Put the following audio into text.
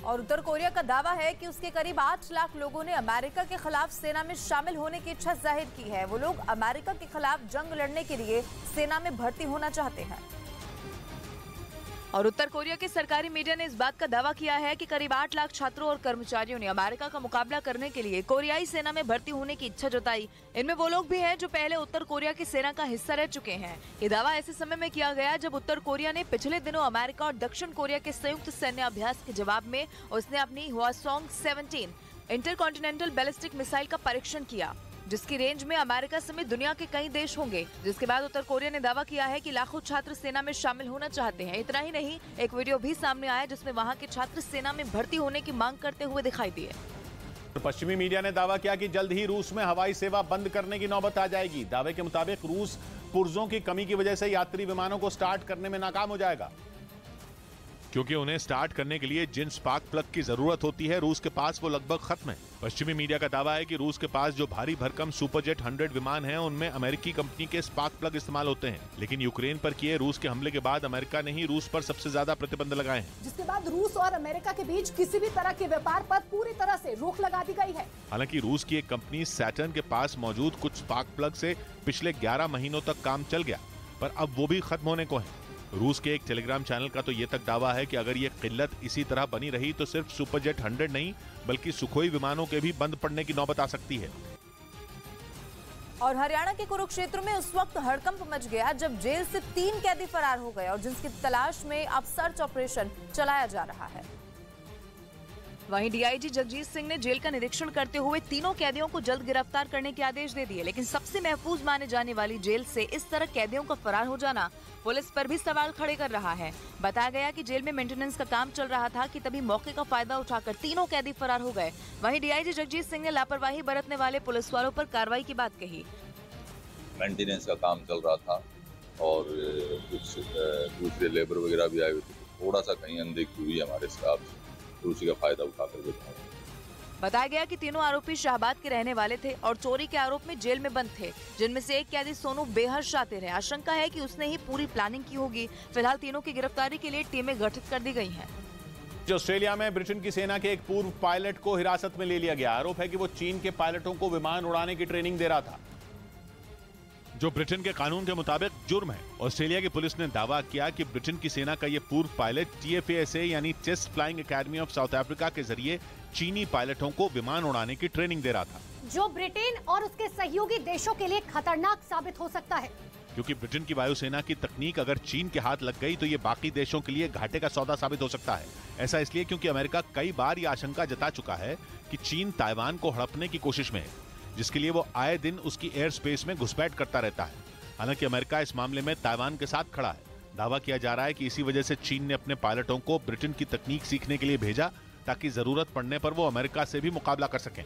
और उत्तर कोरिया का दावा है कि उसके करीब 8 लाख लोगों ने अमेरिका के खिलाफ सेना में शामिल होने की इच्छा जाहिर की है। वो लोग अमेरिका के खिलाफ जंग लड़ने के लिए सेना में भर्ती होना चाहते हैं। और उत्तर कोरिया के सरकारी मीडिया ने इस बात का दावा किया है कि करीब 8 लाख छात्रों और कर्मचारियों ने अमेरिका का मुकाबला करने के लिए कोरियाई सेना में भर्ती होने की इच्छा जताई। इनमें वो लोग भी हैं जो पहले उत्तर कोरिया की सेना का हिस्सा रह चुके हैं। ये दावा ऐसे समय में किया गया जब उत्तर कोरिया ने पिछले दिनों अमेरिका और दक्षिण कोरिया के संयुक्त सैन्य अभ्यास के जवाब में उसने अपनी हवासोंग 17 इंटरकॉन्टिनेंटल बैलिस्टिक मिसाइल का परीक्षण किया, जिसकी रेंज में अमेरिका समेत दुनिया के कई देश होंगे। जिसके बाद उत्तर कोरिया ने दावा किया है कि लाखों छात्र सेना में शामिल होना चाहते हैं। इतना ही नहीं, एक वीडियो भी सामने आया जिसमें वहां के छात्र सेना में भर्ती होने की मांग करते हुए दिखाई दिए। पश्चिमी मीडिया ने दावा किया कि जल्द ही रूस में हवाई सेवा बंद करने की नौबत आ जाएगी। दावे के मुताबिक रूस पुर्जों की कमी की वजह से यात्री विमानों को स्टार्ट करने में नाकाम हो जाएगा, क्योंकि उन्हें स्टार्ट करने के लिए जिन स्पार्क प्लग की जरूरत होती है रूस के पास वो लगभग खत्म है। पश्चिमी मीडिया का दावा है कि रूस के पास जो भारी भरकम सुपरजेट 100 विमान हैं, उनमें अमेरिकी कंपनी के स्पार्क प्लग इस्तेमाल होते हैं। लेकिन यूक्रेन पर किए रूस के हमले के बाद अमेरिका ने ही रूस पर सबसे ज्यादा प्रतिबंध लगाए हैं, जिसके बाद रूस और अमेरिका के बीच किसी भी तरह के व्यापार पर पूरी तरह से रोक लगा दी गई है। हालांकि रूस की एक कंपनी सैटर्न के पास मौजूद कुछ स्पार्क प्लग से पिछले 11 महीनों तक काम चल गया, पर अब वो भी खत्म होने को है। रूस के एक टेलीग्राम चैनल का तो ये तक दावा है कि अगर ये किल्लत इसी तरह बनी रही तो सिर्फ सुपरजेट 100 नहीं बल्कि सुखोई विमानों के भी बंद पड़ने की नौबत आ सकती है। और हरियाणा के कुरुक्षेत्र में उस वक्त हड़कंप मच गया जब जेल से 3 कैदी फरार हो गए और जिसकी तलाश में अब सर्च ऑपरेशन चलाया जा रहा है। वहीं डीआईजी जगजीत सिंह ने जेल का निरीक्षण करते हुए तीनों कैदियों को जल्द गिरफ्तार करने के आदेश दे दिए। लेकिन सबसे महफूज माने जाने वाली जेल से इस तरह कैदियों का फरार हो जाना पुलिस पर भी सवाल खड़े कर रहा है। बताया गया कि जेल में मेंटेनेंस का काम चल रहा था कि तभी मौके का फायदा उठाकर तीनों कैदी फरार हो गए। वहीं डीआईजी जगजीत सिंह ने लापरवाही बरतने वाले पुलिस वालों पर कार्रवाई की बात कही। मेंटेनेंस का काम चल रहा था और कुछ दूसरे लेबर वगैरह भी आए हुए थे, थोड़ा सा कहीं अनदेखी हुई हमारे स्टाफ से, तो उसी का फायदा उठाकर बताया। बताया गया कि तीनों आरोपी शाहबाद के रहने वाले थे और चोरी के आरोप में जेल में बंद थे, जिनमें से एक कैदी सोनू बेहद शातिर है। आशंका है कि उसने ही पूरी प्लानिंग की होगी। फिलहाल तीनों की गिरफ्तारी के लिए टीमें गठित कर दी गई हैं। ऑस्ट्रेलिया में ब्रिटेन की सेना के एक पूर्व पायलट को हिरासत में ले लिया गया। आरोप है कि वो चीन के पायलटों को विमान उड़ाने की ट्रेनिंग दे रहा था, जो ब्रिटेन के कानून के मुताबिक जुर्म है। ऑस्ट्रेलिया की पुलिस ने दावा किया कि ब्रिटेन की सेना का ये पूर्व पायलट TFASA यानी test flying academy of South Africa के जरिए चीनी पायलटों को विमान उड़ाने की ट्रेनिंग दे रहा था, जो ब्रिटेन और उसके सहयोगी देशों के लिए खतरनाक साबित हो सकता है, क्योंकि ब्रिटेन की वायुसेना की तकनीक अगर चीन के हाथ लग गई तो ये बाकी देशों के लिए घाटे का सौदा साबित हो सकता है। ऐसा इसलिए क्योंकि अमेरिका कई बार ये आशंका जता चुका है कि चीन ताइवान को हड़पने की कोशिश में है, जिसके लिए वो आए दिन उसकी एयर स्पेस में घुसपैठ करता रहता है। हालांकि अमेरिका इस मामले में ताइवान के साथ खड़ा है। दावा किया जा रहा है कि इसी वजह से चीन ने अपने पायलटों को ब्रिटेन की तकनीक सीखने के लिए भेजा, ताकि जरूरत पड़ने पर वो अमेरिका से भी मुकाबला कर सकें।